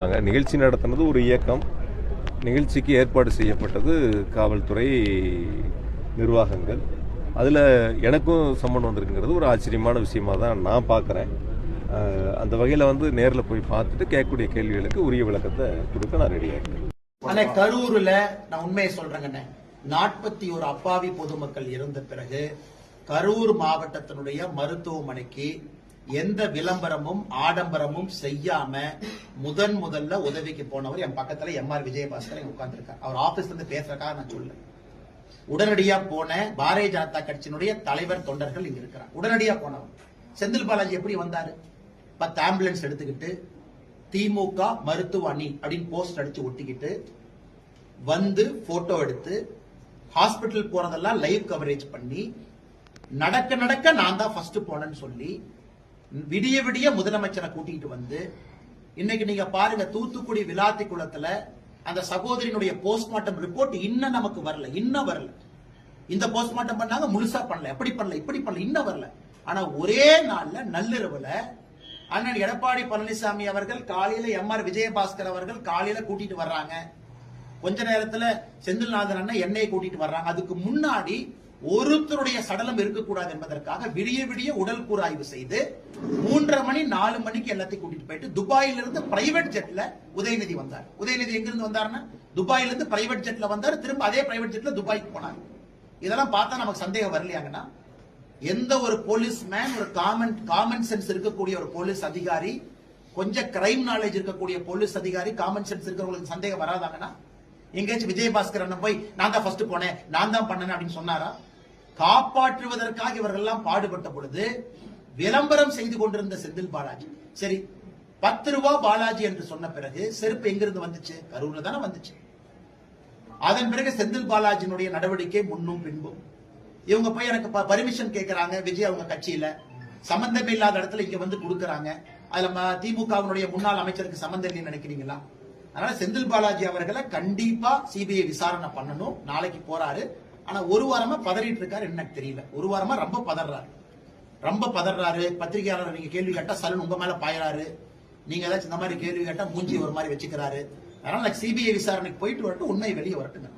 நிகழ்ச்சி நடத்தினது ஒரு இயக்கம். நிகழ்ச்சிக்கு ஏற்பாடு செய்யப்பட்டது காவல்துறை நிர்வாகங்கள். அதில் எனக்கும் சம்மன் வந்திருக்குங்கிறது ஒரு ஆச்சரியமான விஷயமா தான் நான் பார்க்குறேன். அந்த வகையில் நேரில் போய் பார்த்துட்டு கேட்கக்கூடிய கேள்விகளுக்கு உரிய விளக்கத்தை கொடுக்க நான் ரெடியாக இருக்கேன். ஆனால் கரூரில் நான் உண்மையை சொல்றேங்கண்ணே, 41 அப்பாவி பொதுமக்கள் இருந்த பிறகு கரூர் மாவட்டத்தினுடைய மருத்துவமனைக்கு எந்த விளம்பரமும் ஆடம்பரமும் செய்யாம முதல்ல உதவிக்கு போனவர் என் பக்கத்துல எம்ஆர் விஜயபாஸ்கர் உட்கார்ந்துருக்கார். அவர் ஆபீஸ்ல இருந்து பேசுறதுக்காக நான் சொல்ல. உடனடியா போன பாரதிய ஜனதா கட்சியினுடைய தலைவர் தொண்டர்கள் இங்க இருக்கிறார். உடனடியா போனவர் செந்தில் பாலாஜி எப்படி வந்தாரு? 10 ஆம்புலன்ஸ் எடுத்துக்கிட்டு திமுக மருத்துவ அணி அப்படின்னு போஸ்ட் அடிச்சு ஒட்டிக்கிட்டு வந்து போட்டோ எடுத்து ஹாஸ்பிட்டல் போறதெல்லாம் லைவ் கவரேஜ் பண்ணி நடக்க நான் தான் ஃபர்ஸ்ட் போனேன்னு சொல்லி விடிய முதலமைச்சரை கூட்டிட்டு வந்து இன்னைக்கு நீங்க பாருங்க, தூத்துக்குடி விளாத்தி குளத்துல அந்த சகோதரியினுடைய போஸ்ட்மார்ட்டம் ரிப்போர்ட் இன்னும் நமக்கு வரல. இந்த போஸ்ட்மார்ட்டம் பண்ணாங்க, முழுசா பண்ணல, எப்படி பண்ணல, இப்படி பண்ணல, இன்னும் வரல. ஆனா ஒரே நாள்ல நள்ளிரவுல அண்ணன் எடப்பாடி பழனிசாமி அவர்கள் காலையில எம்ஆர் விஜயபாஸ்கர் அவர்கள் காலையில கூட்டிட்டு வர்றாங்க. கொஞ்ச நேரத்துல செந்தில்நாதன் அண்ணன் என்னையை கூட்டிட்டு வர்றாங்க. அதுக்கு முன்னாடி ஒருத்தருடைய சடலம் இருக்கக்கூடாது என்பதற்காக விடிய உடல் கூறாய்வு செய்து 3:30 மணி 4 மணிக்கு எல்லாத்தையும் கூட்டிட்டு போயிட்டு துபாயிலிருந்து பிரைவேட் ஜெட்ல உதயநிதி வந்தார். உதயநிதி எங்கிருந்து வந்தாருன்னா துபாயிலிருந்து பிரைவேட் ஜெட்ல வந்தார். திரும்ப அதே பிரைவேட் ஜெட்ல துபாய்க்கு போனார். இதெல்லாம் பார்த்தா நமக்கு சந்தேகம் வரலையாங்கன்னா, எந்த ஒரு போலீஸ்மேன், ஒரு காமன் சென்ஸ் இருக்கக்கூடிய ஒரு போலீஸ் அதிகாரி, கொஞ்சம் கிரைம் நாலேஜ் இருக்கக்கூடிய போலீஸ் அதிகாரி, காமன் சென்ஸ் இருக்கிறவங்களுக்கு சந்தேகம் வராதாங்கன்னா, எங்கேயாச்சும் விஜயபாஸ்கர் அண்ணன் போய் நான் தான் ஃபர்ஸ்ட் போனேன், நான் தான் பண்ணேன் அப்படின்னு சொன்னாரா? காப்பாற்றுவதற்காக இவர்கள் எல்லாம் பாடுபட்ட பொழுது விளம்பரம் செய்து கொண்டிருந்த செந்தில் பாலாஜி, சரி 10 ரூபாய் பாலாஜி என்று சொன்ன பிறகு செருப்பு எங்கிருந்து வந்துச்சு? கரூர்ல தானே வந்துச்சு. அதன் பிறகு செந்தில் பாலாஜியினுடைய நடவடிக்கை முன்னும் பின்பும். இவங்க போய் எனக்கு பர்மிஷன் கேட்கிறாங்க, விஜய் அவங்க கட்சியில சம்பந்தமே இல்லாத இடத்துல இங்க வந்து கொடுக்கறாங்க. அதுல திமுகவினுடைய முன்னாள் அமைச்சருக்கு சம்பந்தம் இல்லைன்னு நினைக்கிறீங்களா? அதனால செந்தில் பாலாஜி அவர்களை கண்டிப்பா சிபிஐ விசாரணை பண்ணணும். நாளைக்கு போறாரு. ஆனா ஒரு வாரமா பதறிட்டு இருக்காரு, எனக்கு தெரியல. ஒரு வாரமா ரொம்ப பதறாரு. பத்திரிகையாளர் நீங்க கேள்வி கேட்டா சலன் உங்க மேல பாயறாரு. நீங்க ஏதாச்சும் இந்த மாதிரி கேள்வி கேட்டா மூஞ்சி ஒரு மாதிரி வச்சுக்கிறாரு. அதனால சிபிஐ விசாரணைக்கு போயிட்டு வரட்டும், உண்மை வெளியே வரட்டுங்க.